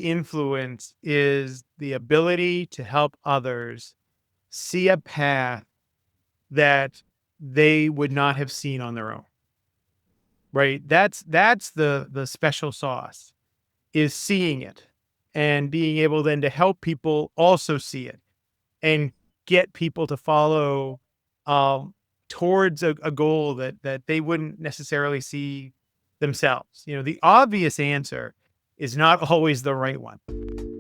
Influence is the ability to help others see a path that they would not have seen on their own, right? That's the special sauce, is seeing it and being able then to help people also see it and get people to follow um, towards a goal that they wouldn't necessarily see themselves. The obvious answer is not always the right one.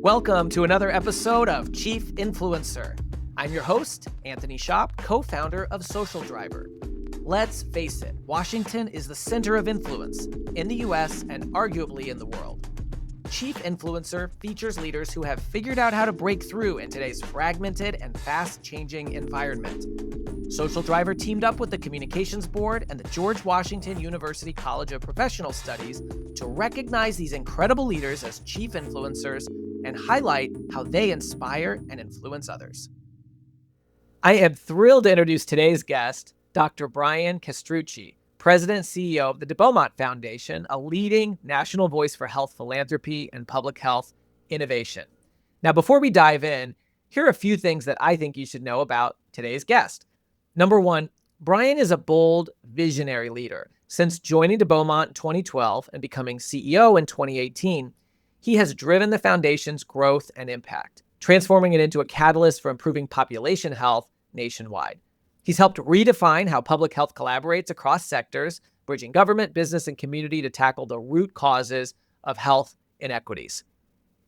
Welcome to another episode of Chief Influencer. I'm your host, Anthony Shop, co-founder of Social Driver. Let's face it, Washington is the center of influence in the US and arguably in the world. Chief Influencer features leaders who have figured out how to break through in today's fragmented and fast-changing environment. Social Driver teamed up with the Communications Board and the George Washington University College of Professional Studies to recognize these incredible leaders as chief influencers and highlight how they inspire and influence others. I am thrilled to introduce today's guest, Dr. Brian Castrucci, President and CEO of the Beaumont Foundation, a leading national voice for health philanthropy and public health innovation. Now, before we dive in, here are a few things that I think you should know about today's guest. Number one, Brian is a bold, visionary leader. Since joining the Beaumont in 2012 and becoming CEO in 2018, he has driven the foundation's growth and impact, transforming it into a catalyst for improving population health nationwide. He's helped redefine how public health collaborates across sectors, bridging government, business, and community to tackle the root causes of health inequities.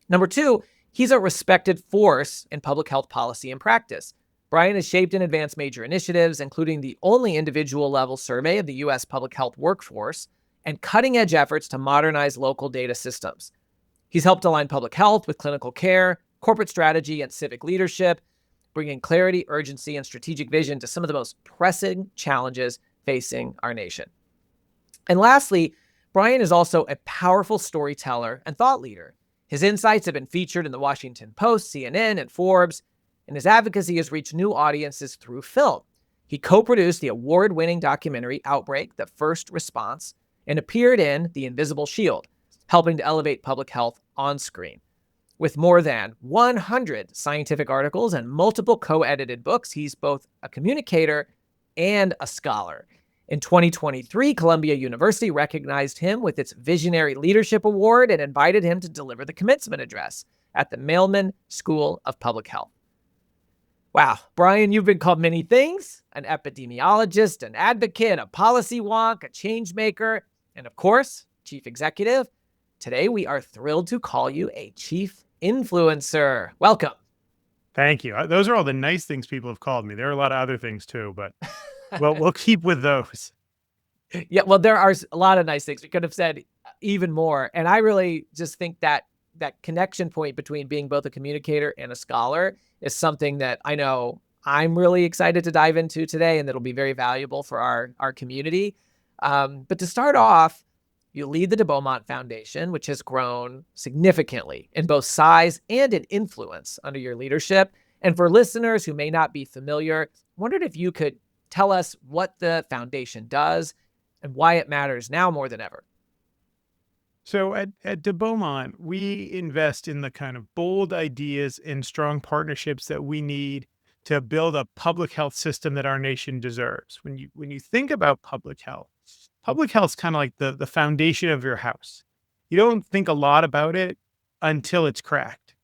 Number two, he's a respected force in public health policy and practice. Brian has shaped and advanced major initiatives, including the only individual-level survey of the U.S. public health workforce and cutting-edge efforts to modernize local data systems. He's helped align public health with clinical care, corporate strategy, and civic leadership, bringing clarity, urgency, and strategic vision to some of the most pressing challenges facing our nation. And lastly, Brian is also a powerful storyteller and thought leader. His insights have been featured in the Washington Post, CNN, and Forbes, and his advocacy has reached new audiences through film. He co-produced the award-winning documentary Outbreak: The First Response and appeared in The Invisible Shield, helping to elevate public health on screen. With more than 100 scientific articles and multiple co-edited books, he's both a communicator and a scholar. In 2023, Columbia University recognized him with its Visionary Leadership Award and invited him to deliver the commencement address at the Mailman School of Public Health. Wow, Brian, you've been called many things: an epidemiologist, an advocate, a policy wonk, a changemaker, and of course, chief executive. Today, we are thrilled to call you a chief influencer. Welcome. Thank you. Those are all the nice things people have called me. There are a lot of other things too, but we'll keep with those. Yeah, well, there are a lot of nice things. We could have said even more. And I really just think that connection point between being both a communicator and a scholar is something that I know I'm really excited to dive into today, and that'll be very valuable for our community. But to start off, you lead the Beaumont Foundation, which has grown significantly in both size and in influence under your leadership. And for listeners who may not be familiar, I wondered if you could tell us what the foundation does and why it matters now more than ever. So at De Beaumont, we invest in the kind of bold ideas and strong partnerships that we need to build a public health system that our nation deserves. When you think about public health is kind of like the foundation of your house. You don't think a lot about it until it's cracked.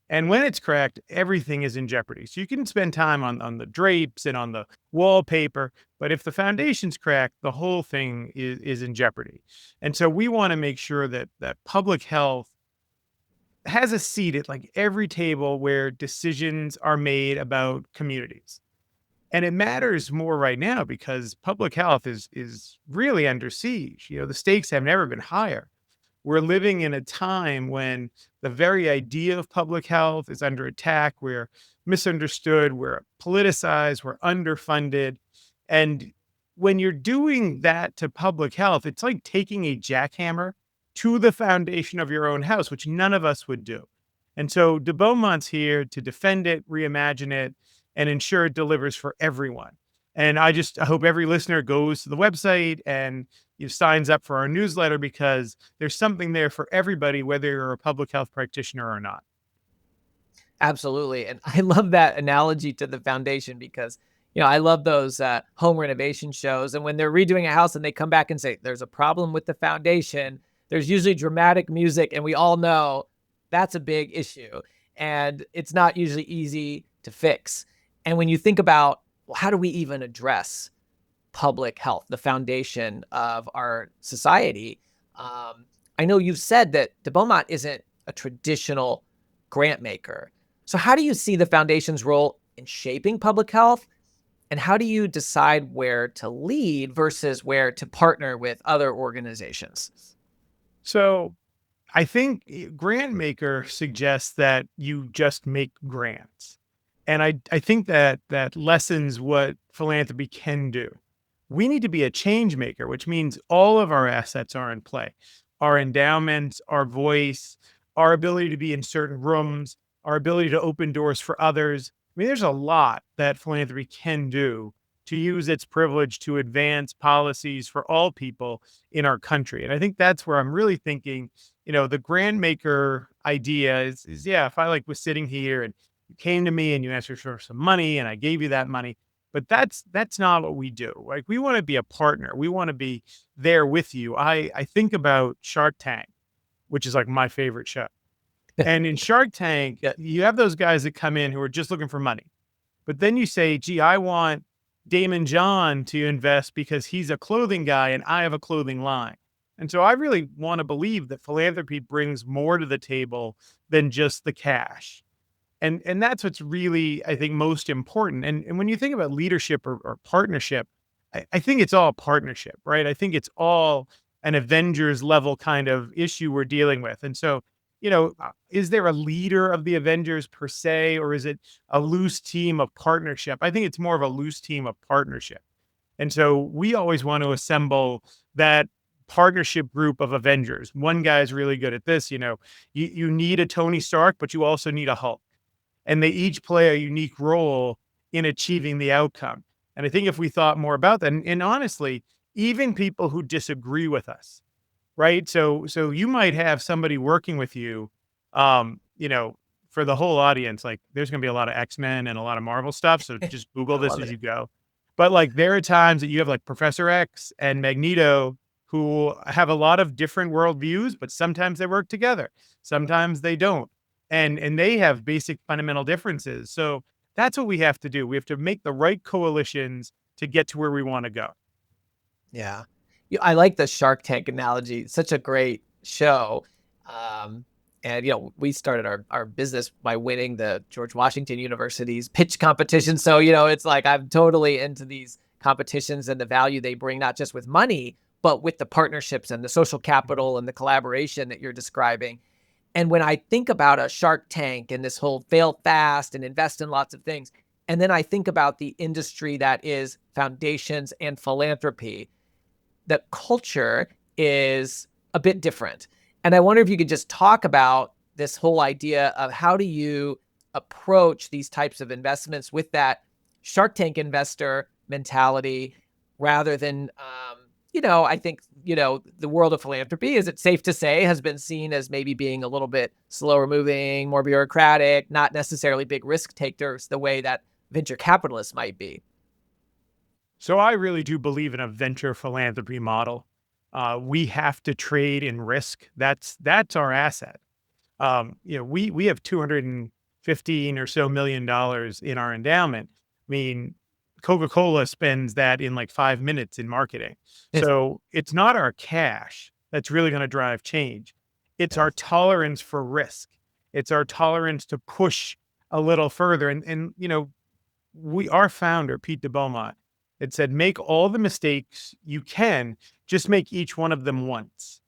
And when it's cracked, everything is in jeopardy. So you can spend time on the drapes and on the wallpaper, but if the foundation's cracked, the whole thing is in jeopardy. And so we want to make sure that public health has a seat at like every table where decisions are made about communities. And it matters more right now because public health is really under siege. The stakes have never been higher. We're living in a time when the very idea of public health is under attack. We're misunderstood, we're politicized, we're underfunded. And when you're doing that to public health, it's like taking a jackhammer to the foundation of your own house, which none of us would do. And so De Beaumont's here to defend it, reimagine it, and ensure it delivers for everyone. And I hope every listener goes to the website and signs up for our newsletter because there's something there for everybody, whether you're a public health practitioner or not. Absolutely. And I love that analogy to the foundation because, I love those home renovation shows. And when they're redoing a house and they come back and say, there's a problem with the foundation, there's usually dramatic music. And we all know that's a big issue. And it's not usually easy to fix. And when you think about, well, how do we even address public health, the foundation of our society? I know you've said that de Beaumont isn't a traditional grant maker. So, how do you see the foundation's role in shaping public health? And how do you decide where to lead versus where to partner with other organizations? So I think Grantmaker suggests that you just make grants. And I think that that lessens what philanthropy can do. We need to be a change maker, which means all of our assets are in play. Our endowments, our voice, our ability to be in certain rooms, our ability to open doors for others. I mean, there's a lot that philanthropy can do to use its privilege to advance policies for all people in our country. And I think that's where I'm really thinking, the grand maker idea is yeah, if I like was sitting here and you came to me and you asked for some money and I gave you that money, but that's not what we do. Like we want to be a partner. We want to be there with you. I think about Shark Tank, which is like my favorite show. And in Shark Tank, Yeah, you have those guys that come in who are just looking for money. But then you say, gee, I want Damon John to invest because he's a clothing guy and I have a clothing line. And so I really want to believe that philanthropy brings more to the table than just the cash. And that's what's really, I think, most important. And when you think about leadership or partnership, I think it's all partnership, right? I think it's all an Avengers level kind of issue we're dealing with. And so, is there a leader of the Avengers per se, or is it a loose team of partnership? I think it's more of a loose team of partnership. And so we always want to assemble that partnership group of Avengers. One guy's really good at this, you need a Tony Stark, but you also need a Hulk, and they each play a unique role in achieving the outcome. And I think if we thought more about that, and honestly, even people who disagree with us, right? So you might have somebody working with you, for the whole audience, like there's going to be a lot of X-Men and a lot of Marvel stuff, so just Google I this love as it. you go. But like there are times that you have like Professor X and Magneto who have a lot of different worldviews, but sometimes they work together, sometimes they don't. And they have basic fundamental differences. So that's what we have to do. We have to make the right coalitions to get to where we want to go. Yeah. I like the Shark Tank analogy. It's such a great show. Um, and we started our business by winning the George Washington University's pitch competition. So, it's like I'm totally into these competitions and the value they bring, not just with money, but with the partnerships and the social capital and the collaboration that you're describing. And when I think about a Shark Tank and this whole fail fast and invest in lots of things, and then I think about the industry that is foundations and philanthropy, the culture is a bit different. And I wonder if you could just talk about this whole idea of how do you approach these types of investments with that Shark Tank investor mentality rather than, I think, the world of philanthropy, is it safe to say, has been seen as maybe being a little bit slower moving, more bureaucratic, not necessarily big risk takers the way that venture capitalists might be. So I really do believe in a venture philanthropy model. We have to trade in risk. That's our asset. We have 215 or so $1 million in our endowment. I mean, Coca-Cola spends that in like 5 minutes in marketing. Yes. So it's not our cash that's really going to drive change. It's Yeah. our tolerance for risk. It's our tolerance to push a little further. And our founder, Pete de Beaumont, had said, make all the mistakes you can, just make each one of them once.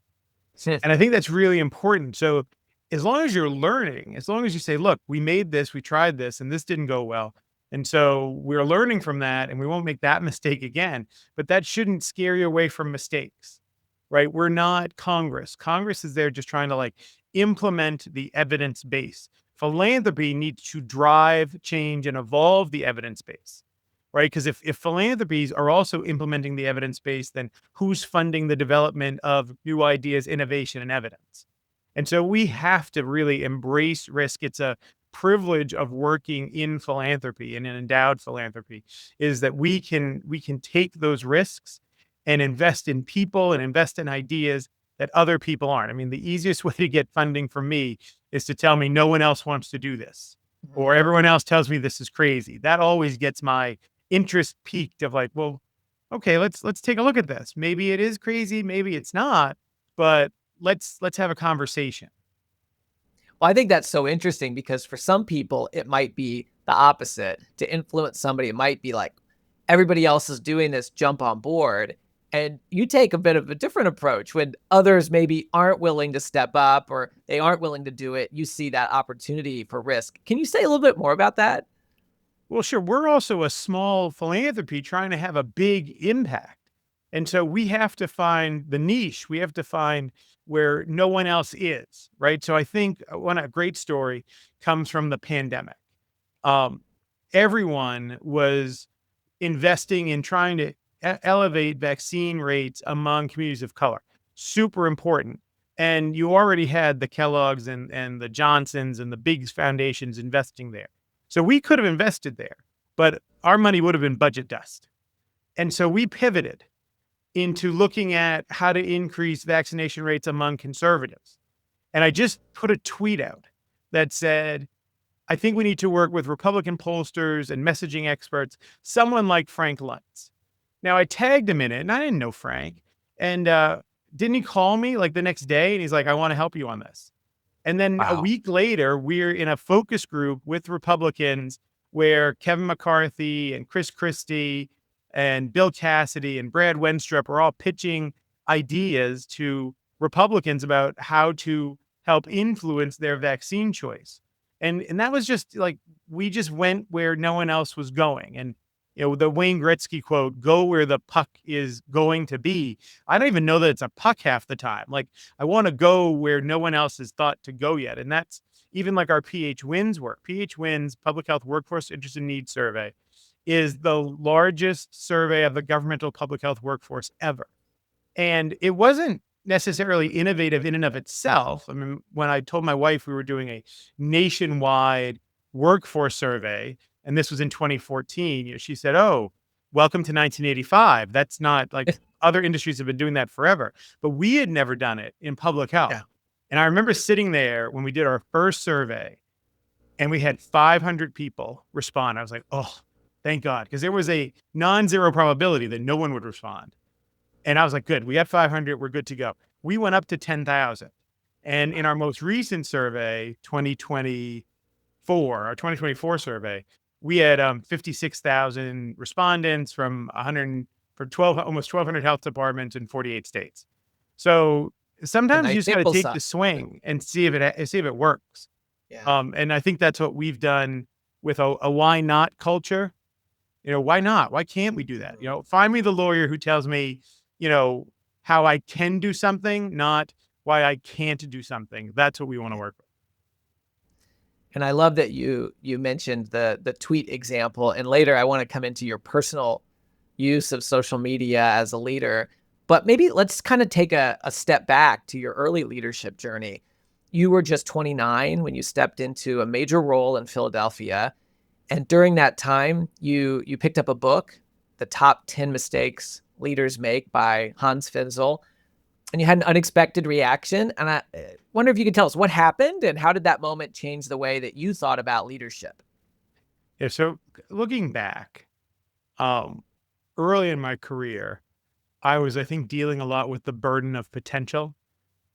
And I think that's really important. So as long as you're learning, as long as you say, look, we made this, we tried this, and this didn't go well. And so we're learning from that and we won't make that mistake again. But that shouldn't scare you away from mistakes, right? We're not Congress. Congress is there just trying to like implement the evidence base. Philanthropy needs to drive change and evolve the evidence base. right? Because if philanthropies are also implementing the evidence base, then who's funding the development of new ideas, innovation, and evidence? And so we have to really embrace risk. It's a privilege of working in philanthropy and in endowed philanthropy is that we can take those risks and invest in people and invest in ideas that other people aren't. I mean, the easiest way to get funding from me is to tell me no one else wants to do this Mhm. or everyone else tells me this is crazy. That always gets my interest peaked of like, well, okay, let's take a look at this. Maybe it is crazy, maybe it's not, but let's have a conversation. Well, I think that's so interesting because for some people, it might be the opposite. To influence somebody, it might be like everybody else is doing this, jump on board. And you take a bit of a different approach when others maybe aren't willing to step up or they aren't willing to do it. You see that opportunity for risk. Can you say a little bit more about that? Well, sure. We're also a small philanthropy trying to have a big impact. And so we have to find the niche. We have to find where no one else is, right? So I think one a great story comes from the pandemic. Um, Everyone was investing in trying to elevate vaccine rates among communities of color. Super important. And you already had the Kellogg's and the Johnsons and the big foundations investing there. So we could have invested there, but our money would have been budget dust. And so we pivoted into looking at how to increase vaccination rates among conservatives. And I just put a tweet out that said, I think we need to work with Republican pollsters and messaging experts, someone like Frank Luntz. Now, I tagged him in it, and I didn't know Frank. And didn't he call me like the next day? And he's like, I want to help you on this. And then a Wow. week later, we're in a focus group with Republicans where Kevin McCarthy and Chris Christie and Bill Cassidy and Brad Wenstrup are all pitching ideas to Republicans about how to help influence their vaccine choice. And that was just like we just went where no one else was going. And the Wayne Gretzky quote, go where the puck is going to be. I don't even know that it's a puck half the time. Like I want to go where no one else has thought to go yet. And that's even like our PH Wins work. PH Wins Public Health Workforce Interest and Needs Survey is the largest survey of the governmental public health workforce ever. And it wasn't necessarily innovative in and of itself. I mean, when I told my wife we were doing a nationwide workforce survey, and this was in 2014, she said, "Oh, welcome to 1985." That's not like other industries have been doing that forever, but we had never done it in public health. Yeah. And I remember sitting there when we did our first survey and we had 500 people respond. I was like, "Oh, thank God," because there was a non-zero probability that no one would respond. And I was like, good, we got 500. We're good to go. We went up to 10,000. And in our most recent survey, 2024, our 2024 survey, we had 56,000 respondents from 100, for 12, almost 1,200 health departments in 48 states. So It's a sometimes you nice just got to sample take size. the swing and see if it works. Yeah. And I think that's what we've done with a why not culture. Why not? Why can't we do that? Find me the lawyer who tells me, you know, how I can do something, not why I can't do something. That's what we want to work with. And I love that you mentioned the tweet example. And later I want to come into your personal use of social media as a leader. But maybe let's kind of take a step back to your early leadership journey. You were just 29 when you stepped into a major role in Philadelphia. And during that time, you picked up a book, The Top 10 Mistakes Leaders Make by Hans Finzel, and you had an unexpected reaction. And I wonder if you could tell us what happened and how did that moment change the way that you thought about leadership? Yeah. So looking back, um, early in my career, I was, I think, dealing a lot with the burden of potential.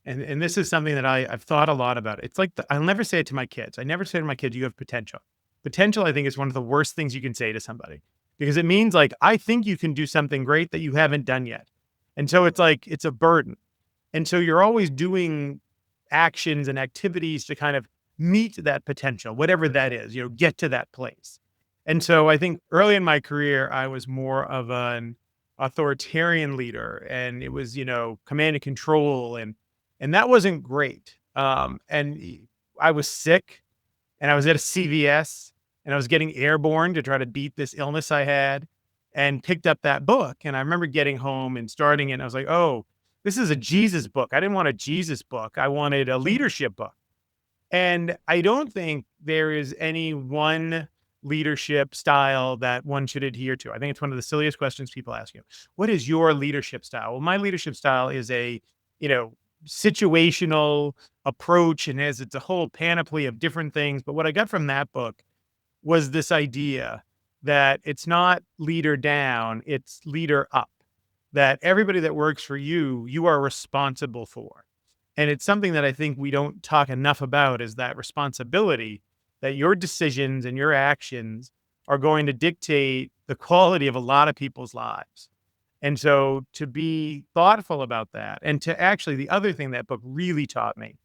And this is something that I've thought a lot about. It's like I'll never say it to my kids. I never say to my kids, you have potential. Potential, I think, is one of the worst things you can say to somebody because it means like, I think you can do something great that you haven't done yet. And so it's like, it's a burden. And so you're always doing actions and activities to kind of meet that potential, whatever that is, get to that place. And so I think early in my career, I was more of an authoritarian leader and it was, command and control and that wasn't great. I was sick and I was at a CVS and I was getting airborne to try to beat this illness I had, and picked up that book. And I remember getting home and starting it, and I was like, oh, this is a Jesus book. I didn't want a Jesus book. I wanted a leadership book. And I don't think there is any one leadership style that one should adhere to. I think it's one of the silliest questions people ask you. What is your leadership style? Well, my leadership style is a, you know, situational approach, and has it's a whole panoply of different things. But what I got from that book was this idea that it's not leader down, it's leader up. That everybody that works for you, you are responsible for. And it's something that I think we don't talk enough about, is that responsibility, that your decisions and your actions are going to dictate the quality of a lot of people's lives. And so to be thoughtful about that, and to actually, the other thing that book really taught me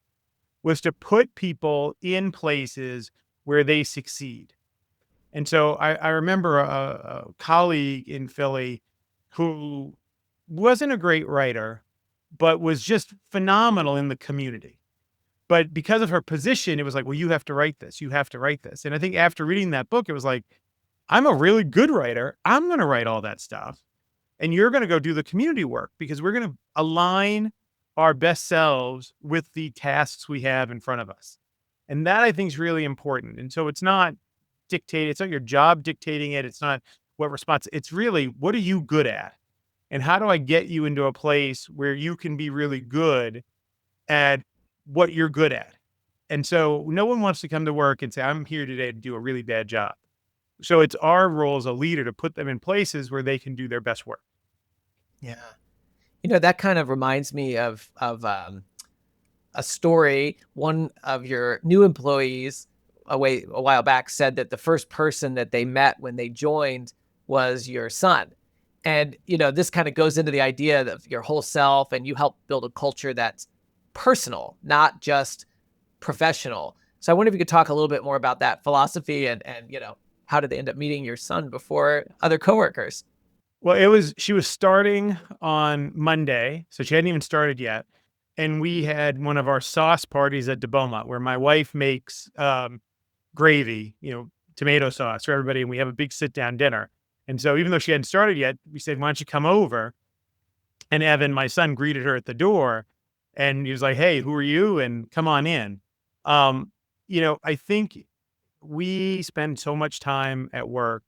was to put people in places where they succeed. And so I remember a colleague in Philly who wasn't a great writer, but was just phenomenal in the community. But because of her position, it was like, well, you have to write this. You have to write this. And I think after reading that book, it was like, I'm a really good writer. I'm going to write all that stuff. And you're going to go do the community work, because we're going to align our best selves with the tasks we have in front of us. And that, I think, is really important. And so it's not dictated. It's not your job dictating it. It's not what response. It's really, what are you good at? And how do I get you into a place where you can be really good at what you're good at? And so no one wants to come to work and say, I'm here today to do a really bad job. So it's our role as a leader to put them in places where they can do their best work. Yeah. That kind of reminds me of a story. One of your new employees a while back said that the first person that they met when they joined was your son. And, this kind of goes into the idea of your whole self, and you help build a culture that's personal, not just professional. So I wonder if you could talk a little bit more about that philosophy, and how did they end up meeting your son before other coworkers? Well, she was starting on Monday, so she hadn't even started yet. And we had one of our sauce parties at Beaumont, where my wife makes gravy, tomato sauce for everybody. And we have a big sit down dinner. And so even though she hadn't started yet, we said, why don't you come over? And Evan, my son, greeted her at the door, and he was like, hey, who are you? And come on in. I think we spend so much time at work,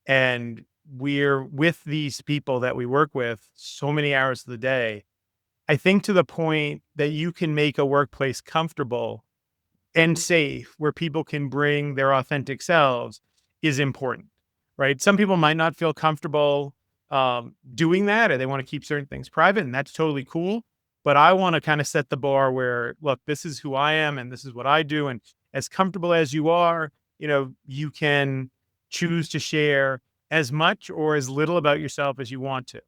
and we're with these people that we work with so many hours of the day. I think to the point that you can make a workplace comfortable and safe, where people can bring their authentic selves, is important, right? Some people might not feel comfortable doing that, or they want to keep certain things private, and that's totally cool. But I want to kind of set the bar where, look, this is who I am and this is what I do. And as comfortable as you are, you can choose to share as much or as little about yourself as you want to.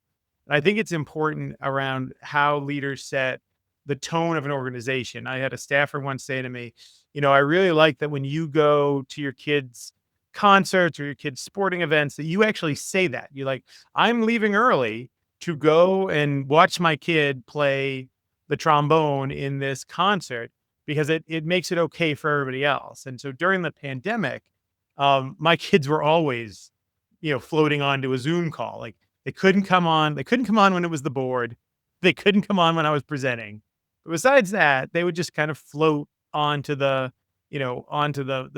And I think it's important around how leaders set the tone of an organization. I had a staffer once say to me, I really like that when you go to your kids' concerts or your kids' sporting events, that you actually say that. You're like, I'm leaving early to go and watch my kid play the trombone in this concert, because it makes it okay for everybody else. And so during the pandemic, my kids were always, floating onto a Zoom call. Like, they couldn't come on. They couldn't come on when it was the board. They couldn't come on when I was presenting. But besides that, they would just kind of float onto the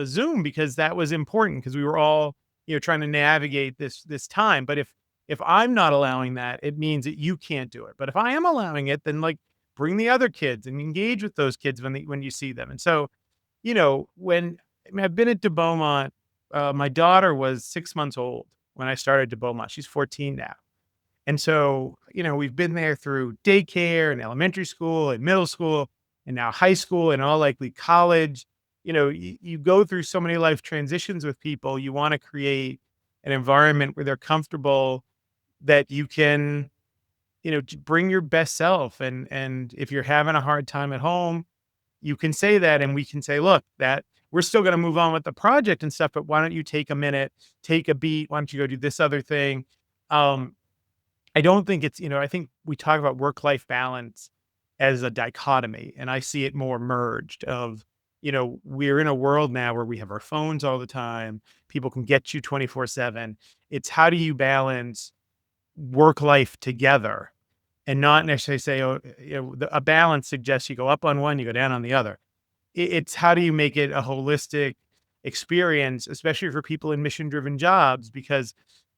Zoom, because that was important, because we were all, trying to navigate this time. But if I'm not allowing that, it means that you can't do it. But if I am allowing it, then, like, bring the other kids and engage with those kids when you see them. And so, I've been at Beaumont, my daughter was 6 months old when I started Beaumont. She's 14 now. And so, we've been there through daycare and elementary school and middle school and now high school and all likely college. You go through so many life transitions with people. You want to create an environment where they're comfortable, that you can, bring your best self. And if you're having a hard time at home, you can say that, and we can say, look, that we're still going to move on with the project and stuff, but why don't you take a minute, take a beat? Why don't you go do this other thing? I don't think it's, I think we talk about work-life balance as a dichotomy, and I see it more merged of, we're in a world now where we have our phones all the time. People can get you 24/7. It's how do you balance work life together and not necessarily say, oh, a balance suggests you go up on one, you go down on the other. It's how do you make it a holistic experience, especially for people in mission driven jobs, because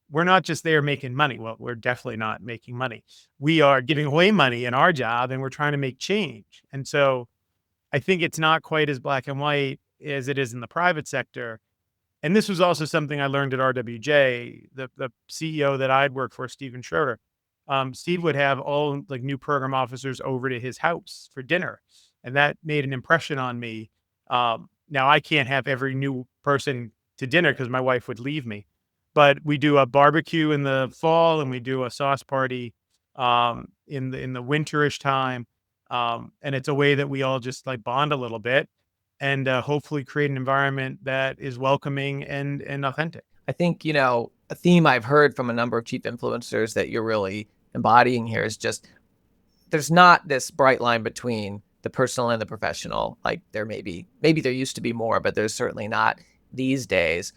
we're not just there making money. Well, we're definitely not making money. We are giving away money in our job and we're trying to make change. And so I think it's not quite as black and white as it is in the private sector. And this was also something I learned at RWJ. The CEO that I'd worked for, Steven Schroeder, Steve would have all like new program officers over to his house for dinner, and that made an impression on me. Now I can't have every new person to dinner because my wife would leave me, but we do a barbecue in the fall and we do a sauce party in the winterish time, and it's a way that we all just like bond a little bit and hopefully create an environment that is welcoming and authentic. I think, a theme I've heard from a number of chief influencers that you're really embodying here is just there's not this bright line between the personal and the professional. Like there maybe there used to be more, but there's certainly not these days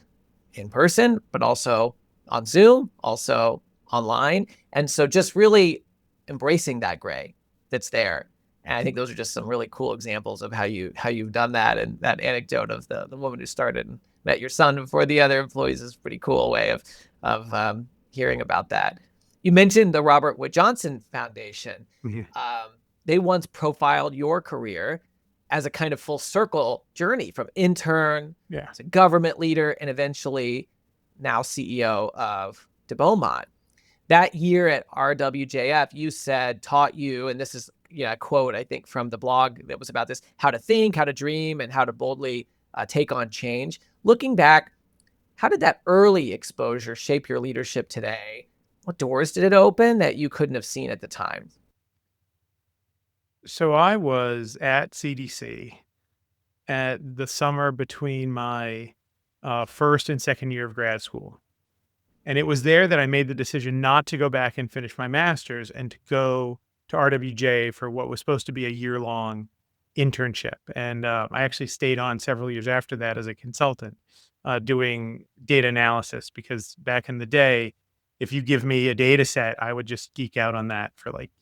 in person, but also on Zoom, also online. And so just really embracing that gray that's there. And I think those are just some really cool examples of how you've done that. And that anecdote of the woman who started and met your son before the other employees is a pretty cool way of hearing about that. You mentioned the Robert Wood Johnson Foundation. Mhm. They once profiled your career as a kind of full circle journey from intern Yeah. to government leader and eventually now CEO of Beaumont. That year at RWJF, you said, taught you, and this is a quote, I think, from the blog that was about this, how to think, how to dream, and how to boldly take on change. Looking back, how did that early exposure shape your leadership today? What doors did it open that you couldn't have seen at the time? So I was at CDC at the summer between my first and second year of grad school. And it was there that I made the decision not to go back and finish my master's and to go to RWJ for what was supposed to be a year-long internship. And I actually stayed on several years after that as a consultant doing data analysis because back in the day, if you give me a data set, I would just geek out on that for like,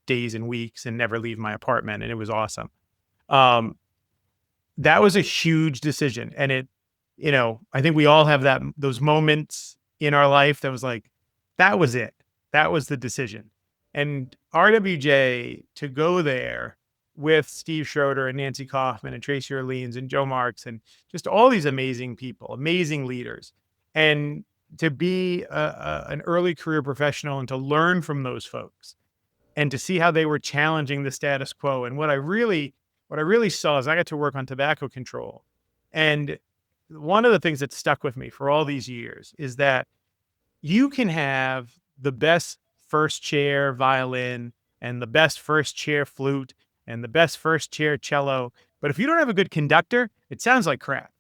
days and weeks and never leave my apartment. And it was awesome. Um, that was a huge decision. And I think we all have those moments in our life that was like, that was it. That was the decision. And RWJ to go there with Steve Schroeder and Nancy Kaufman and Tracy Orleans and Joe Marks and just all these amazing people, amazing leaders. And to be an early career professional and to learn from those folks and to see how they were challenging the status quo. And what I really saw is I got to work on tobacco control. And one of the things that stuck with me for all these years is that you can have the best first chair violin and the best first chair flute and the best first chair cello, but if you don't have a good conductor, it sounds like crap.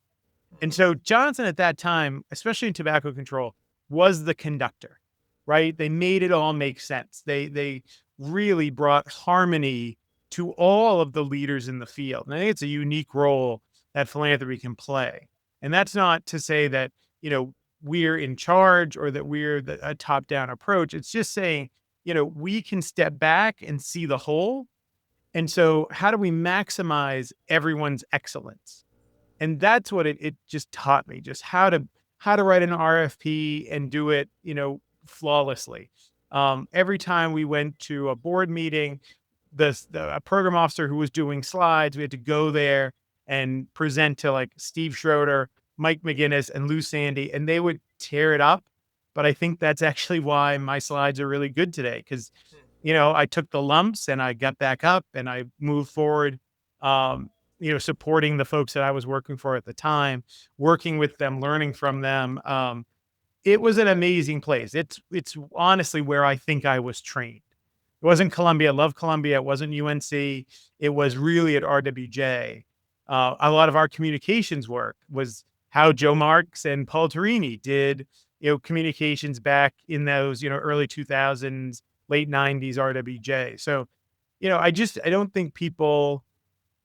And so Johnson at that time, especially in tobacco control, was the conductor, right? They made it all make sense. They really brought harmony to all of the leaders in the field. And I think it's a unique role that philanthropy can play. And that's not to say that, we're in charge or that we're a top-down approach. It's just saying, we can step back and see the whole. And so how do we maximize everyone's excellence? And that's what it just taught me, just how to write an RFP and do it, flawlessly. Every time we went to a board meeting, a program officer who was doing slides, we had to go there and present to like Steve Schroeder, Mike McGinnis, and Lou Sandy, and they would tear it up. But I think that's actually why my slides are really good today because, I took the lumps and I got back up and I moved forward. Supporting the folks that I was working for at the time, working with them, learning from them. It was an amazing place. It's honestly where I think I was trained. It wasn't Columbia. I love Columbia. It wasn't UNC. It was really at RWJ. A lot of our communications work was how Joe Marks and Paul Torini did, communications back in those, early 2000s, late 90s RWJ. So, I don't think people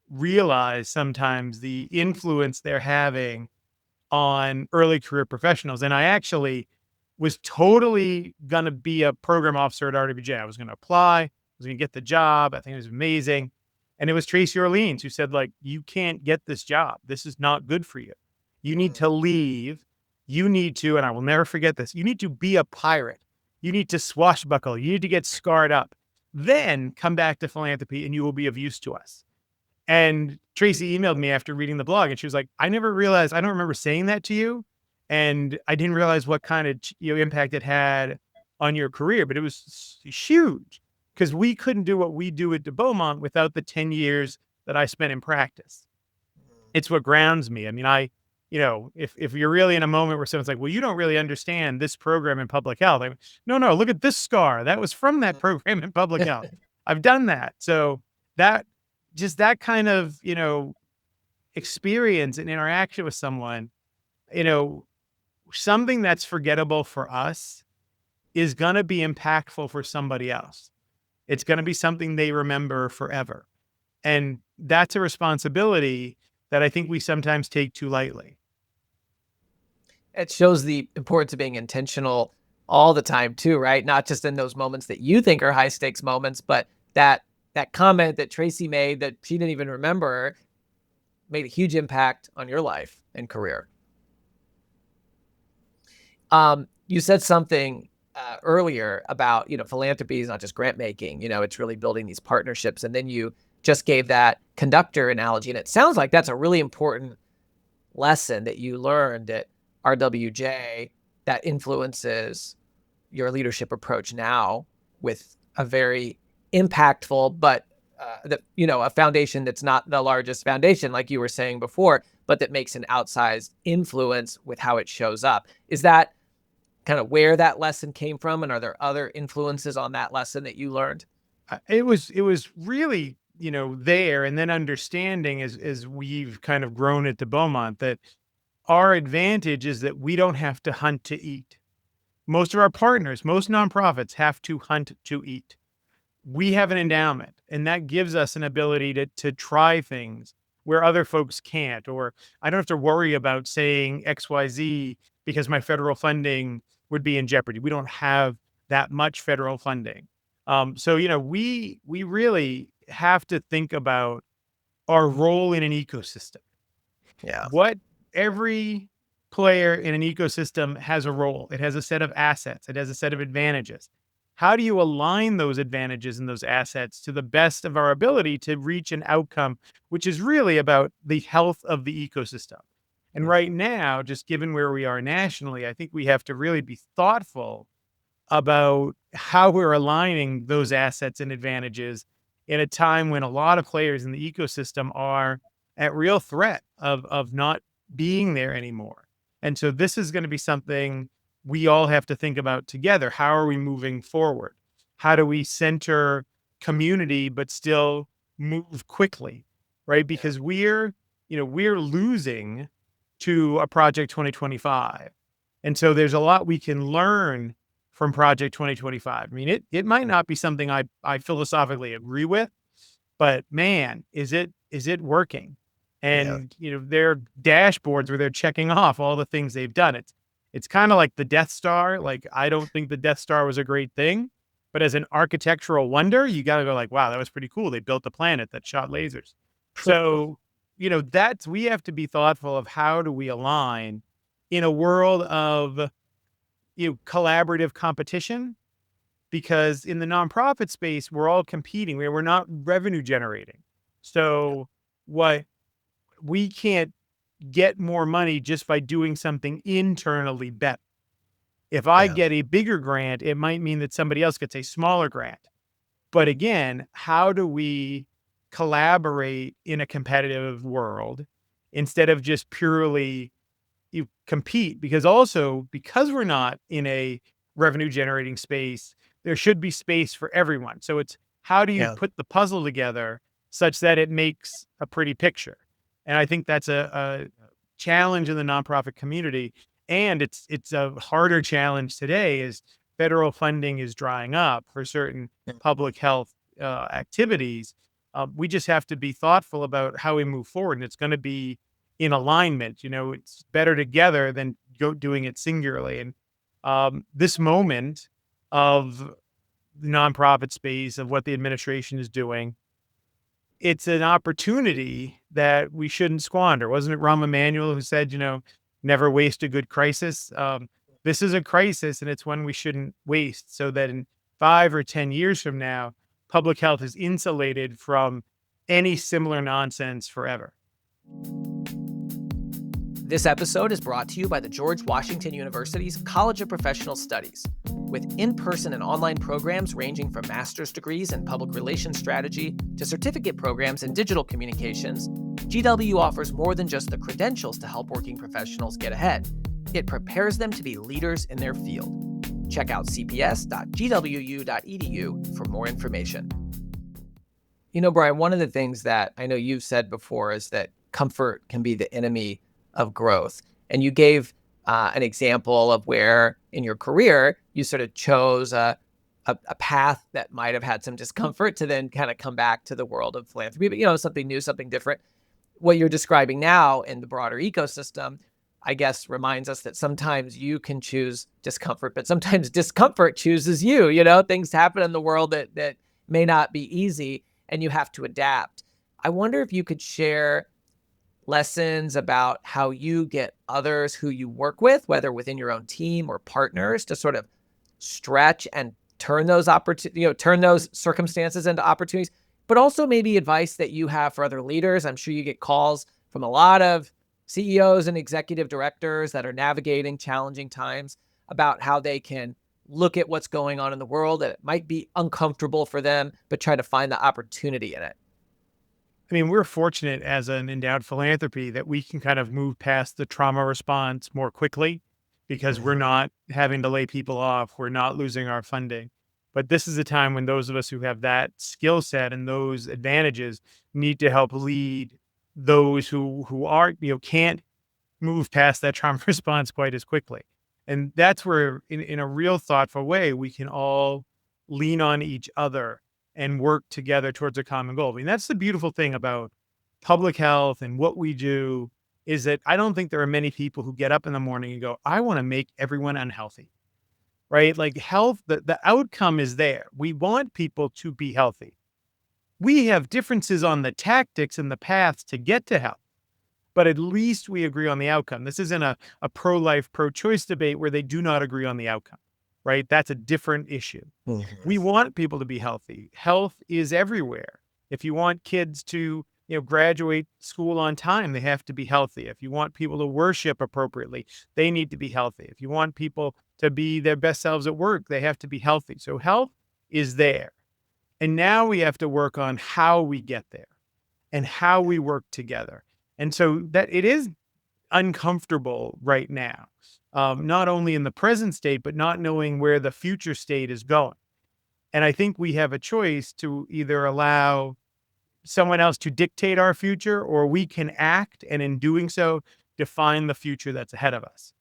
realize sometimes the influence they're having on early career professionals. And I actually was totally going to be a program officer at RWJ. I was going to apply, I was going to get the job. I think it was amazing. And it was Tracy Orleans who said, like, you can't get this job. This is not good for you. You need to leave. You need to, and I will never forget this, you need to be a pirate. You need to swashbuckle. You need to get scarred up. Then come back to philanthropy and you will be of use to us. And Tracy emailed me after reading the blog and she was like, I never realized, I don't remember saying that to you. And I didn't realize what kind of impact it had on your career, but it was huge because we couldn't do what we do at de Beaumont without the 10 years that I spent in practice. It's what grounds me. I mean, if you're really in a moment where someone's like, well, you don't really understand this program in public health. No, look at this scar. That was from that program in public health. I've done that. So that, just that kind of, experience and interaction with someone, you know, something that's forgettable for us is going to be impactful for somebody else. It's going to be something they remember forever. And that's a responsibility that I think we sometimes take too lightly. It shows the importance of being intentional all the time too, right? Not just in those moments that you think are high stakes moments, but that comment that Tracy made that she didn't even remember made a huge impact on your life and career. You said something earlier about, philanthropy is not just grant making, it's really building these partnerships. And then you just gave that conductor analogy. And it sounds like that's a really important lesson that you learned at RWJ that influences your leadership approach now with a very impactful, but a foundation that's not the largest foundation, like you were saying before, but that makes an outsized influence with how it shows up. Is that kind of where that lesson came from? And are there other influences on that lesson that you learned? It was really, there, and then understanding as we've kind of grown at de Beaumont that our advantage is that we don't have to hunt to eat. Most of our partners, most nonprofits have to hunt to eat. We have an endowment, and that gives us an ability to try things where other folks can't, or I don't have to worry about saying XYZ because my federal funding would be in jeopardy. We don't have that much federal funding. So, we really have to think about our role in an ecosystem. Yeah. What every player in an ecosystem has a role. It has a set of assets. It has a set of advantages. How do you align those advantages and those assets to the best of our ability to reach an outcome, which is really about the health of the ecosystem? And right now, just given where we are nationally, I think we have to really be thoughtful about how we're aligning those assets and advantages in a time when a lot of players in the ecosystem are at real threat of not being there anymore. And so this is going to be something we all have to think about together. How are we moving forward? How do we center community but still move quickly, right? Because we're losing to a Project 2025. And so there's a lot we can learn from Project 2025. I mean, it might not be something I philosophically agree with, but man, is it working? And their dashboards where they're checking off all the things they've done. It's kind of like the Death Star. Like, I don't think the Death Star was a great thing, but as an architectural wonder, you got to go like, wow, that was pretty cool. They built a planet that shot lasers. So, we have to be thoughtful of how do we align in a world of collaborative competition, because in the nonprofit space, we're all competing. We're not revenue generating. So what we can't get more money just by doing something internally better. If I get a bigger grant, it might mean that somebody else gets a smaller grant. But again, how do we collaborate in a competitive world instead of just purely you compete? Because we're not in a revenue generating space, there should be space for everyone. So it's how do you put the puzzle together such that it makes a pretty picture? And I think that's a challenge in the nonprofit community. And it's a harder challenge today as federal funding is drying up for certain public health activities. We just have to be thoughtful about how we move forward, and it's going to be in alignment. It's better together than doing it singularly. And this moment of the nonprofit space, of what the administration is doing, it's an opportunity that we shouldn't squander. Wasn't it Rahm Emanuel who said, never waste a good crisis? This is a crisis, and it's one we shouldn't waste, so that in 5 or 10 years from now, public health is insulated from any similar nonsense forever. This episode is brought to you by the George Washington University's College of Professional Studies. With in-person and online programs ranging from master's degrees in public relations strategy to certificate programs in digital communications, GW offers more than just the credentials to help working professionals get ahead. It prepares them to be leaders in their field. Check out cps.gwu.edu for more information. Brian, one of the things that I know you've said before is that comfort can be the enemy of growth. And you gave an example of where in your career you sort of chose a path that might have had some discomfort to then kind of come back to the world of philanthropy, but something new, something different. What you're describing now in the broader ecosystem, I guess, reminds us that sometimes you can choose discomfort, but sometimes discomfort chooses you. Things happen in the world that may not be easy, and you have to adapt. I wonder if you could share lessons about how you get others who you work with, whether within your own team or partners, to sort of stretch and turn those turn those circumstances into opportunities, but also maybe advice that you have for other leaders. I'm sure you get calls from a lot of CEOs and executive directors that are navigating challenging times about how they can look at what's going on in the world that it might be uncomfortable for them, but try to find the opportunity in it. I mean, we're fortunate as an endowed philanthropy that we can kind of move past the trauma response more quickly because we're not having to lay people off. We're not losing our funding. But this is a time when those of us who have that skill set and those advantages need to help lead those who aren't, can't move past that trauma response quite as quickly. And that's where, in a real thoughtful way, we can all lean on each other and work together towards a common goal. I mean, that's the beautiful thing about public health and what we do, is that I don't think there are many people who get up in the morning and go, I want to make everyone unhealthy, right? Like health, the outcome is there. We want people to be healthy. We have differences on the tactics and the paths to get to health, but at least we agree on the outcome. This isn't a pro-life, pro-choice debate where they do not agree on the outcome, right? That's a different issue. We want people to be healthy. Health is everywhere. If you want kids to, graduate school on time, they have to be healthy. If you want people to worship appropriately, they need to be healthy. If you want people to be their best selves at work, they have to be healthy. So health is there. And now we have to work on how we get there and how we work together. And so that it is uncomfortable right now, not only in the present state, but not knowing where the future state is going. And I think we have a choice to either allow someone else to dictate our future, or we can act, and in doing so, define the future that's ahead of us.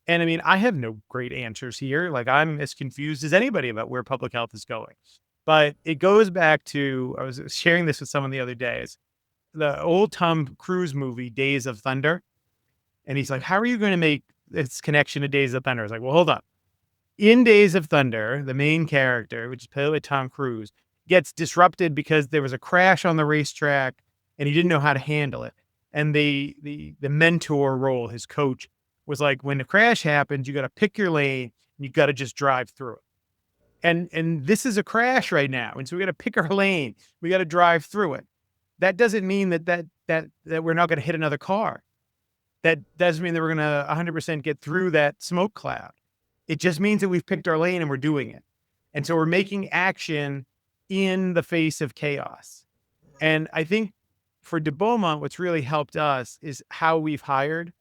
And I mean, I have no great answers here. Like, I'm as confused as anybody about where public health is going. But it goes back to, I was sharing this with someone the other day, is the old Tom Cruise movie, Days of Thunder. And he's like, how are you going to make this connection to Days of Thunder? I was like, well, hold up. In Days of Thunder, the main character, which is played by Tom Cruise, gets disrupted because there was a crash on the racetrack and he didn't know how to handle it. And the mentor role, his coach, was like, when the crash happens, you got to pick your lane and you got to just drive through it. And this is a crash right now. And so we got to pick our lane. We got to drive through it. That doesn't mean that we're not going to hit another car. That doesn't mean that we're going to 100% get through that smoke cloud. It just means that we've picked our lane and we're doing it. And so we're making action in the face of chaos. And I think for de Beaumont, what's really helped us is how we've hired.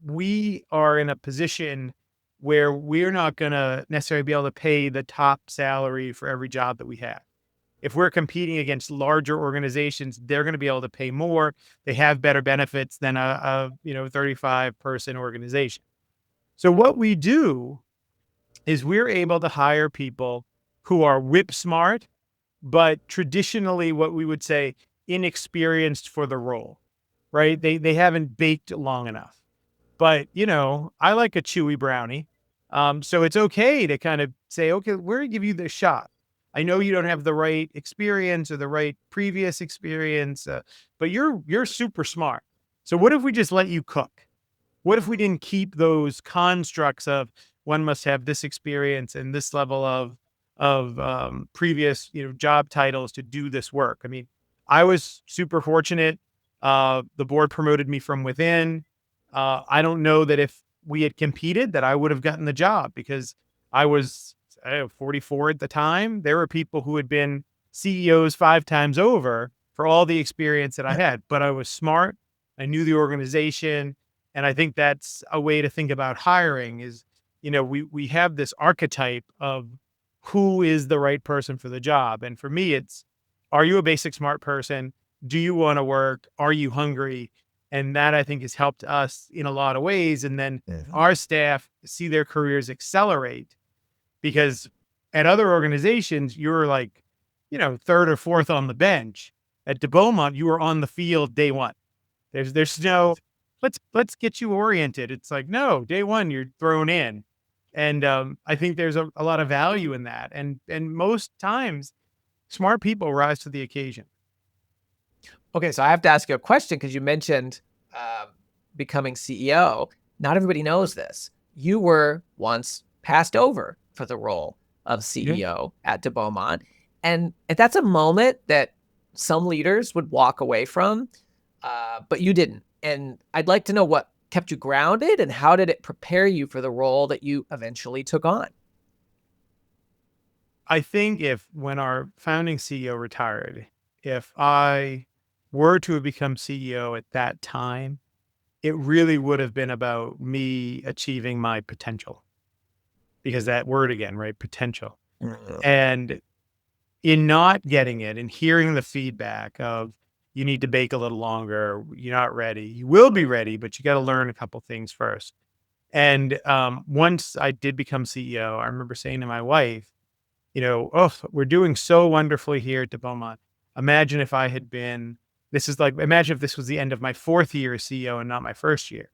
We are in a position where we're not going to necessarily be able to pay the top salary for every job that we have. If we're competing against larger organizations, they're going to be able to pay more. They have better benefits than a 35-person organization. So what we do is we're able to hire people who are whip smart, but traditionally what we would say inexperienced for the role, right? They haven't baked long enough. But, I like a chewy brownie. So it's okay to kind of say, okay, we're gonna give you this shot. I know you don't have the right experience or the right previous experience, but you're super smart. So what if we just let you cook? What if we didn't keep those constructs of one must have this experience and this level of previous job titles to do this work? I mean, I was super fortunate. The board promoted me from within. I don't know that if we had competed that I would have gotten the job because I was 44 at the time. There were people who had been CEOs 5 times over for all the experience that I had, but I was smart. I knew the organization. And I think that's a way to think about hiring is, we have this archetype of who is the right person for the job. And for me, it's, are you a basic smart person? Do you want to work? Are you hungry? And that I think has helped us in a lot of ways. And then our staff see their careers accelerate because at other organizations, you're like, third or fourth on the bench. At De Beaumont, you were on the field day one. There's no let's get you oriented. It's like, no, day one, you're thrown in. And I think there's a lot of value in that. And most times smart people rise to the occasion. Okay, so I have to ask you a question because you mentioned becoming CEO. Not everybody knows this. You were once passed over for the role of CEO at De Beaumont. And that's a moment that some leaders would walk away from, but you didn't. And I'd like to know what kept you grounded and how did it prepare you for the role that you eventually took on? I think when our founding CEO retired, if I were to have become CEO at that time, it really would have been about me achieving my potential because that word again, right? Potential. And in not getting it and hearing the feedback of you need to bake a little longer, you're not ready. You will be ready, but you got to learn a couple things first. And once I did become CEO, I remember saying to my wife, oh, we're doing so wonderfully here at De Beaumont. Imagine if I had been, imagine if this was the end of my 4th year as CEO and not my 1st year.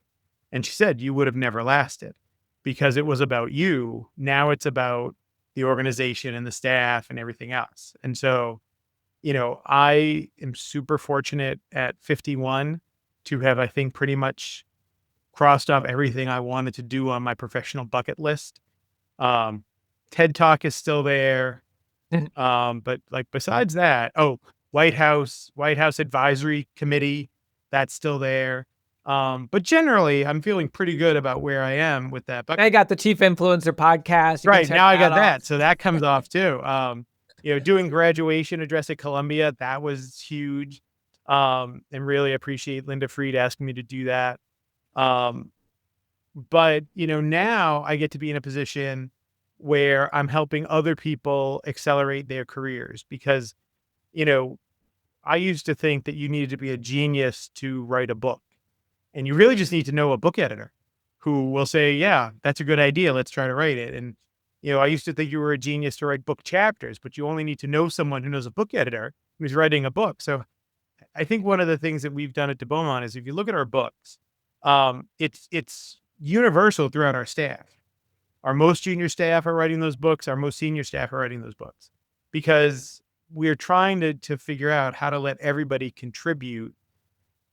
And she said, you would have never lasted because it was about you. Now it's about the organization and the staff and everything else. And so, I am super fortunate at 51 to have, I think, pretty much crossed off everything I wanted to do on my professional bucket list. Um, TED Talk is still there. But like besides that, White House Advisory Committee, that's still there. But generally, I'm feeling pretty good about where I am with that. But I got the Chief Influencer podcast. You can right check now, I that got off. that, so that comes off too. Doing graduation address at Columbia, that was huge. And really appreciate Linda Fried asking me to do that. Um, but now I get to be in a position where I'm helping other people accelerate their careers because, you know, I used to think that you needed to be a genius to write a book. And you really just need to know a book editor who will say, yeah, that's a good idea. Let's try to write it. And, I used to think you were a genius to write book chapters, but you only need to know someone who knows a book editor who's writing a book. So I think one of the things that we've done at De Beaumont is if you look at our books, it's universal throughout our staff. Our most junior staff are writing those books. Our most senior staff are writing those books because we're trying to figure out how to let everybody contribute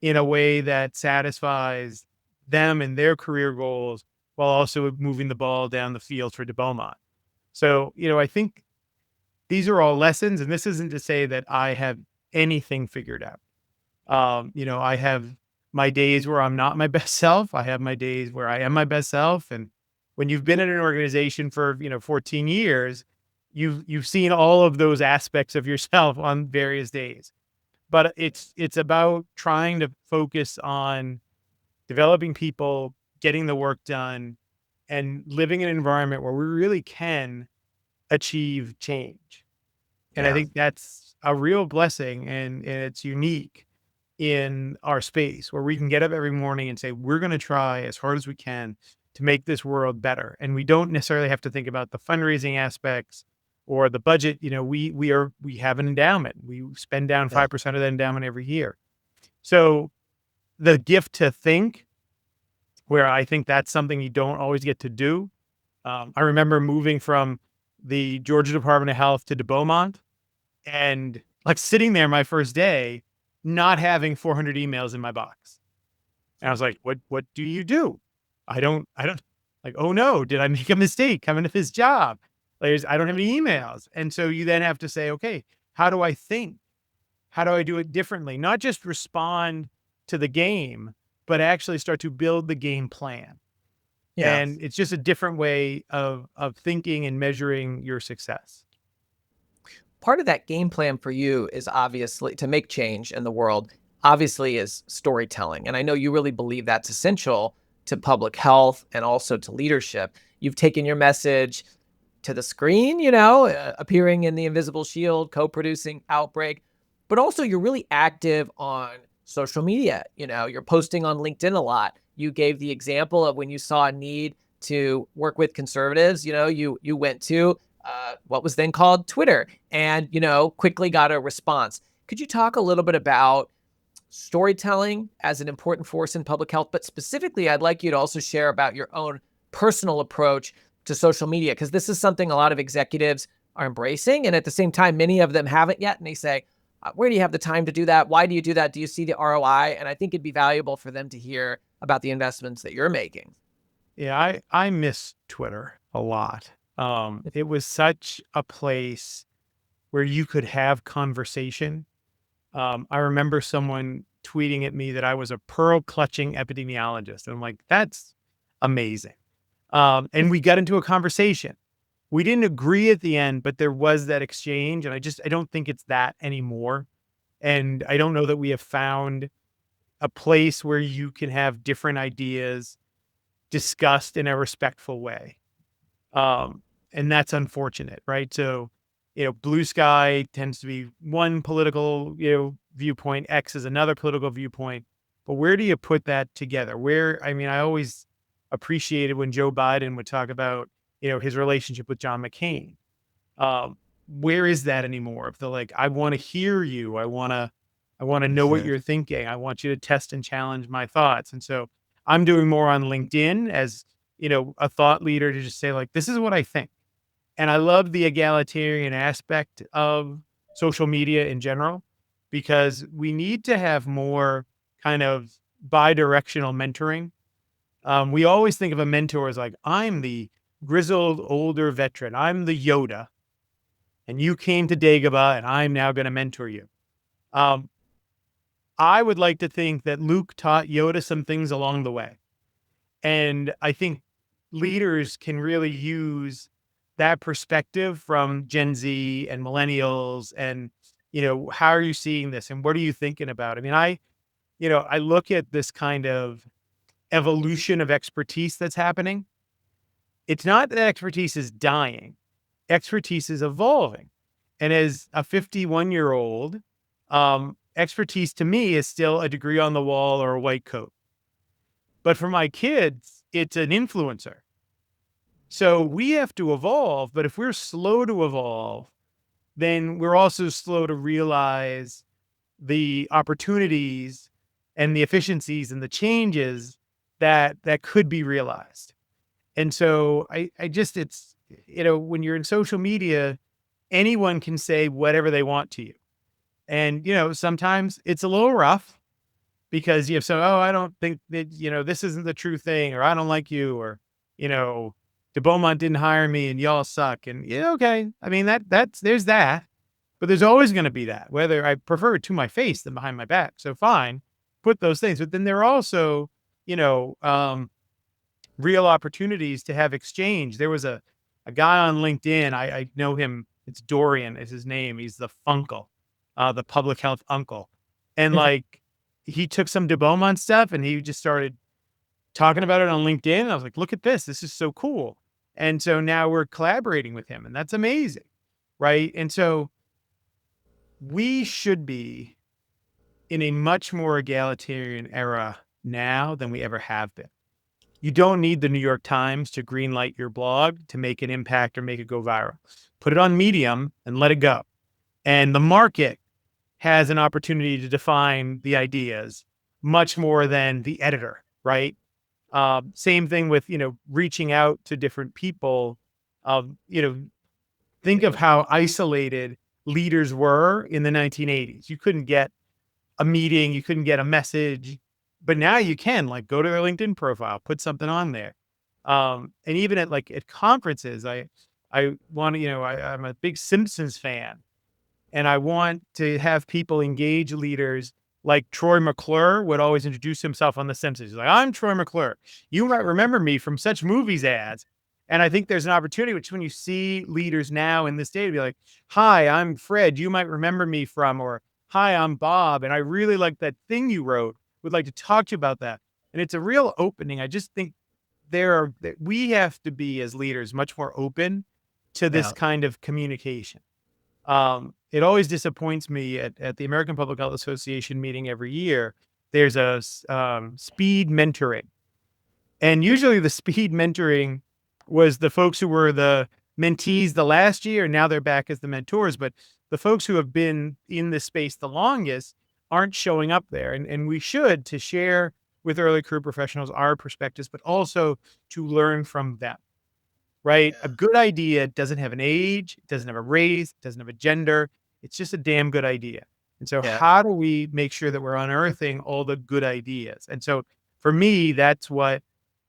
in a way that satisfies them and their career goals while also moving the ball down the field for De Beaumont. So, I think these are all lessons, and this isn't to say that I have anything figured out. I have my days where I'm not my best self. I have my days where I am my best self. And when you've been in an organization for, 14 years, you've seen all of those aspects of yourself on various days. But it's about trying to focus on developing people, getting the work done, and living in an environment where we really can achieve change. And I think that's a real blessing and it's unique in our space where we can get up every morning and say, we're going to try as hard as we can to make this world better. And we don't necessarily have to think about the fundraising aspects or the budget, we have an endowment. We spend down Yeah. 5% of that endowment every year. So the gift to think, where I think that's something you don't always get to do. I remember moving from the Georgia Department of Health to Beaumont, and like sitting there my first day, not having 400 emails in my box. And I was like, what do you do? I don't like, oh no, did I make a mistake coming to this job? Like, I don't have any emails. And so you then have to say, okay, how do I think? How do I do it differently? Not just respond to the game, but actually start to build the game plan. Yeah. And it's just a different way of thinking and measuring your success. Part of that game plan for you is obviously to make change in the world, obviously, is storytelling. And I know you really believe that's essential to public health and also to leadership. You've taken your message to the screen, appearing in The Invisible Shield, co producing Outbreak, but also you're really active on social media. You're posting on LinkedIn a lot. You gave the example of when you saw a need to work with conservatives, you went to what was then called Twitter and, quickly got a response. Could you talk a little bit about storytelling as an important force in public health? But specifically, I'd like you to also share about your own personal approach to social media, because this is something a lot of executives are embracing. And at the same time, many of them haven't yet. And they say, where do you have the time to do that? Why do you do that? Do you see the ROI? And I think it'd be valuable for them to hear about the investments that you're making. Yeah, I miss Twitter a lot. It was such a place where you could have conversation. I remember someone tweeting at me that I was a pearl clutching epidemiologist. And I'm like, that's amazing. And we got into a conversation. We didn't agree at the end, but there was that exchange. And I don't think it's that anymore. And I don't know that we have found a place where you can have different ideas discussed in a respectful way. Um, and that's unfortunate, right? So, blue sky tends to be one political, viewpoint, X is another political viewpoint. But where do you put that together? I always appreciated when Joe Biden would talk about, his relationship with John McCain. Um, where is that anymore? Of the like, I want to hear you. I want to know what Mhm. you're thinking. I want you to test and challenge my thoughts. And so I'm doing more on LinkedIn as, a thought leader to just say like, this is what I think. And I love the egalitarian aspect of social media in general, because we need to have more kind of bi-directional mentoring. We always think of a mentor as like, I'm the grizzled older veteran. I'm the Yoda, and you came to Dagobah, and I'm now going to mentor you. Um, I would like to think that Luke taught Yoda some things along the way. And I think leaders can really use that perspective from Gen Z and millennials. And, how are you seeing this? And what are you thinking about? I look at this kind of evolution of expertise that's happening. It's not that expertise is dying, expertise is evolving. And as a 51-year-old, expertise to me is still a degree on the wall or a white coat. But for my kids, it's an influencer. So we have to evolve. But if we're slow to evolve, then we're also slow to realize the opportunities and the efficiencies and the changes that could be realized. And so I just, it's, when you're in social media, anyone can say whatever they want to you. And, sometimes it's a little rough because you have so, oh, I don't think that, this isn't the true thing, or I don't like you, or, the Beaumont didn't hire me and y'all suck. And yeah, okay. I mean, there's that, but there's always going to be that, whether I prefer it to my face than behind my back. So fine, put those things. But then there are also, you know, real opportunities to have exchange. There was a guy on LinkedIn. I know him. It's Dorian is his name. He's the Funkle, the public health uncle. And like he took some De Beaumont stuff and he just started talking about it on LinkedIn. And I was like, look at this. This is so cool. And so now we're collaborating with him, and that's amazing. Right. And so we should be in a much more egalitarian era now than we ever have been. You don't need the New York Times to greenlight your blog to make an impact or make it go viral. Put it on Medium and let it go. And the market has an opportunity to define the ideas much more than the editor, right? Same thing with, reaching out to different people. Think of how isolated leaders were in the 1980s. You couldn't get a meeting, you couldn't get a message, but now you can, like, go to their LinkedIn profile, put something on there. And even at conferences, I want to, I'm a big Simpsons fan, and I want to have people engage leaders like Troy McClure would always introduce himself on The Simpsons. He's like, I'm Troy McClure. You might remember me from such movies ads. And I think there's an opportunity, which when you see leaders now in this day to be like, hi, I'm Fred. You might remember me from, or hi, I'm Bob. And I really like that thing you wrote. Would like to talk to you about that. And it's a real opening. I just think that we have to be as leaders much more open to this Yeah. kind of communication. It always disappoints me at the American Public Health Association meeting every year. There's a speed mentoring, and usually the speed mentoring was the folks who were the mentees the last year, and now they're back as the mentors. But the folks who have been in this space the longest aren't showing up there, and we should, to share with early career professionals our perspectives, but also to learn from them. Right? A good idea doesn't have an age, it doesn't have a race, it doesn't have a gender. It's just a damn good idea. And so Yeah. how do we make sure that we're unearthing all the good ideas? And so for me, that's what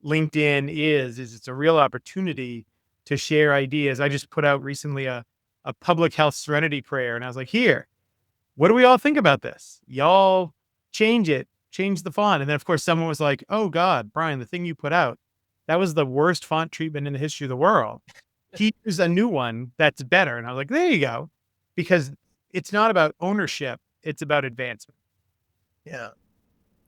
LinkedIn is it's a real opportunity to share ideas. I just put out recently a public health serenity prayer, and I was like, here, what do we all think about this? Y'all change it, change the font. And then, of course, someone was like, oh, God, Brian, the thing you put out, that was the worst font treatment in the history of the world. Here's a new one that's better. And I was like, there you go. Because it's not about ownership, it's about advancement. Yeah.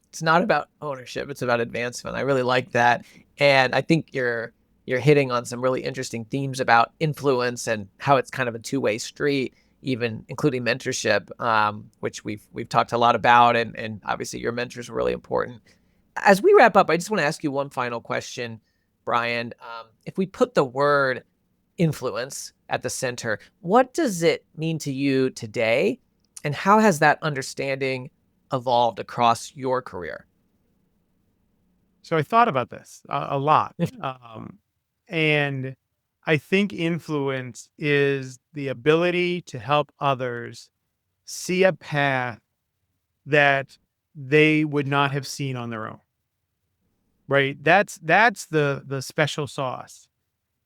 It's not about ownership, it's about advancement. I really like that. And I think you're hitting on some really interesting themes about influence and how it's kind of a two-way street, even including mentorship, which we've talked a lot about, and obviously your mentors are really important. As we wrap up, I just want to ask you one final question, Brian. If we put the word influence at the center, what does it mean to you today? And how has that understanding evolved across your career? So I thought about this a lot. And I think influence is the ability to help others see a path that they would not have seen on their own. Right? That's the special sauce,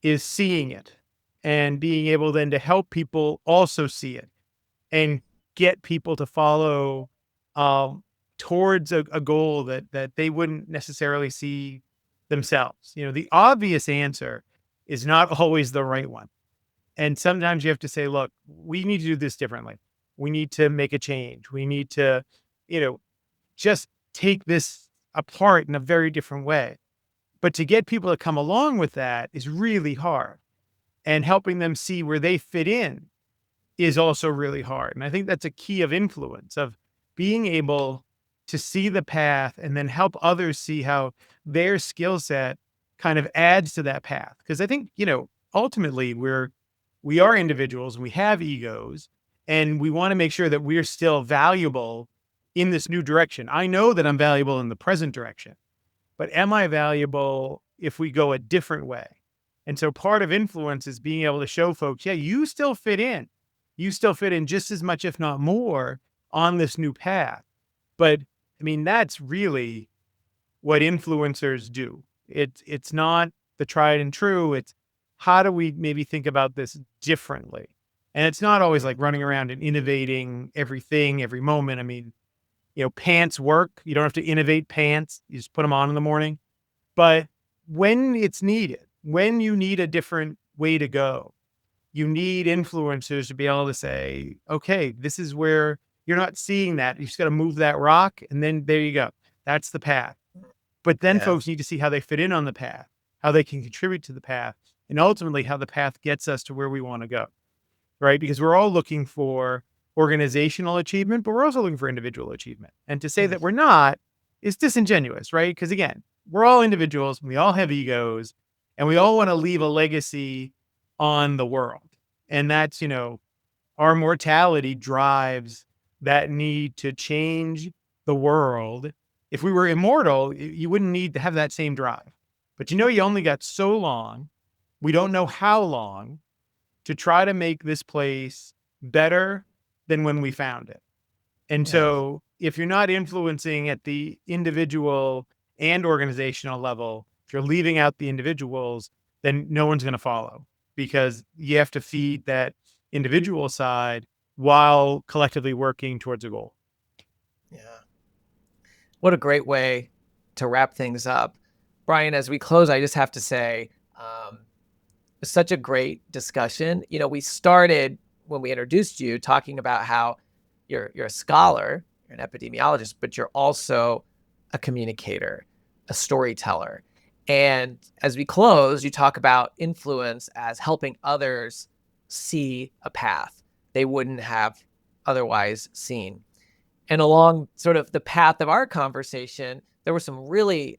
is seeing it and being able then to help people also see it and get people to follow um, towards a goal that they wouldn't necessarily see themselves. The obvious answer is not always the right one. And sometimes you have to say, look, we need to do this differently. We need to make a change. We need to, you know, just take this apart in a very different way. But to get people to come along with that is really hard. And helping them see where they fit in is also really hard. And I think that's a key of influence, of being able to see the path and then help others see how their skill set kind of adds to that path. Because I think, ultimately we are individuals and we have egos, and we want to make sure that we're still valuable in this new direction. I know that I'm valuable in the present direction, but am I valuable if we go a different way? And so part of influence is being able to show folks, yeah, you still fit in. You still fit in just as much, if not more, on this new path. But I mean, that's really what influencers do. It's not the tried and true. It's how do we maybe think about this differently? And it's not always like running around and innovating everything every moment. I mean, pants work. You don't have to innovate pants. You just put them on in the morning. But when it's needed, when you need a different way to go, you need influencers to be able to say, okay, this is where you're not seeing that. You just got to move that rock. And then there you go. That's the path. But then Yeah. folks need to see how they fit in on the path, how they can contribute to the path, and ultimately how the path gets us to where we want to go. Right? Because we're all looking for organizational achievement, but we're also looking for individual achievement. And to say Mm. that we're not is disingenuous, right? Because again, we're all individuals, we all have egos, and we all want to leave a legacy on the world. And that's, our mortality drives that need to change the world. If we were immortal, you wouldn't need to have that same drive. But you only got so long. We don't know how long to try to make this place better than when we found it. And Yes. so if you're not influencing at the individual and organizational level, if you're leaving out the individuals, then no one's going to follow, because you have to feed that individual side while collectively working towards a goal. Yeah. What a great way to wrap things up. Brian, as we close, I just have to say, it's such a great discussion. We started when we introduced you talking about how you're a scholar, you're an epidemiologist, but you're also a communicator, a storyteller. And as we close, you talk about influence as helping others see a path they wouldn't have otherwise seen. And along sort of the path of our conversation, there were some really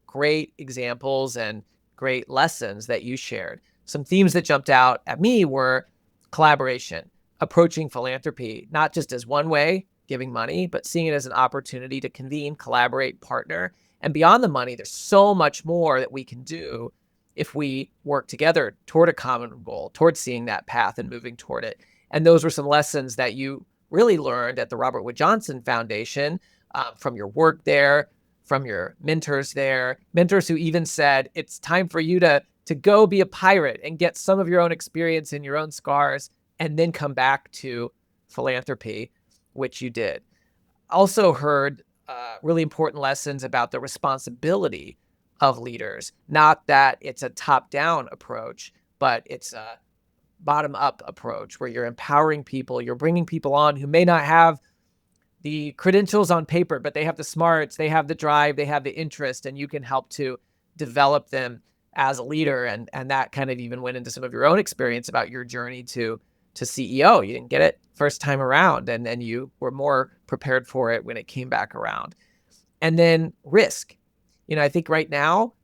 great examples and great lessons that you shared. Some themes that jumped out at me were collaboration, approaching philanthropy, not just as one way, giving money, but seeing it as an opportunity to convene, collaborate, partner. And beyond the money, there's so much more that we can do if we work together toward a common goal, toward seeing that path and moving toward it. And those were some lessons that you really learned at the Robert Wood Johnson Foundation, from your work there, from your mentors there, mentors who even said, it's time for you to go be a pirate and get some of your own experience and your own scars, and then come back to philanthropy, which you did. Also heard really important lessons about the responsibility of leaders, not that it's a top-down approach, but it's a bottom-up approach where you're empowering people, you're bringing people on who may not have the credentials on paper, but they have the smarts, they have the drive, they have the interest, and you can help to develop them as a leader. And that kind of even went into some of your own experience about your journey to CEO. You didn't get it first time around, and then you were more prepared for it when it came back around. And then risk. I think right now,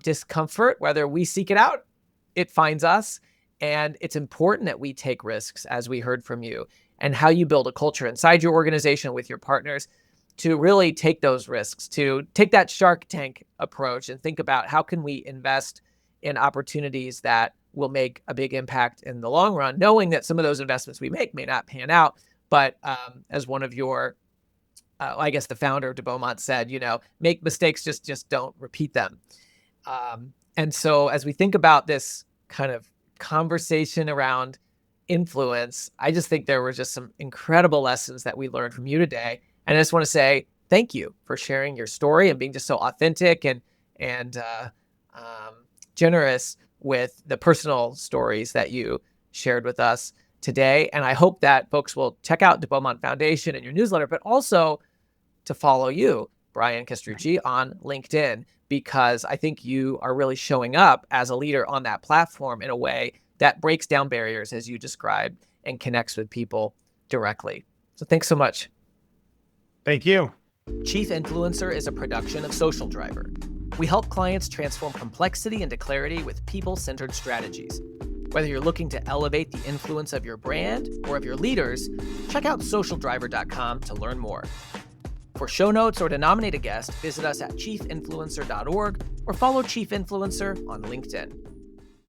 discomfort, whether we seek it out, it finds us. And it's important that we take risks, as we heard from you, and how you build a culture inside your organization with your partners to really take those risks, to take that Shark Tank approach and think about how can we invest in opportunities that will make a big impact in the long run, knowing that some of those investments we make may not pan out. But as one of your, I guess the founder of Beaumont said, make mistakes, just don't repeat them. And so as we think about this kind of conversation around influence, I just think there were just some incredible lessons that we learned from you today. And I just want to say thank you for sharing your story and being just so authentic and generous with the personal stories that you shared with us today. And I hope that folks will check out the Beaumont Foundation and your newsletter, but also to follow you, Brian Castrucci, on LinkedIn, because I think you are really showing up as a leader on that platform in a way that breaks down barriers, as you described, and connects with people directly. So thanks so much. Thank you. Chief Influencer is a production of Social Driver. We help clients transform complexity into clarity with people-centered strategies. Whether you're looking to elevate the influence of your brand or of your leaders, check out socialdriver.com to learn more. For show notes or to nominate a guest, visit us at chiefinfluencer.org or follow Chief Influencer on LinkedIn.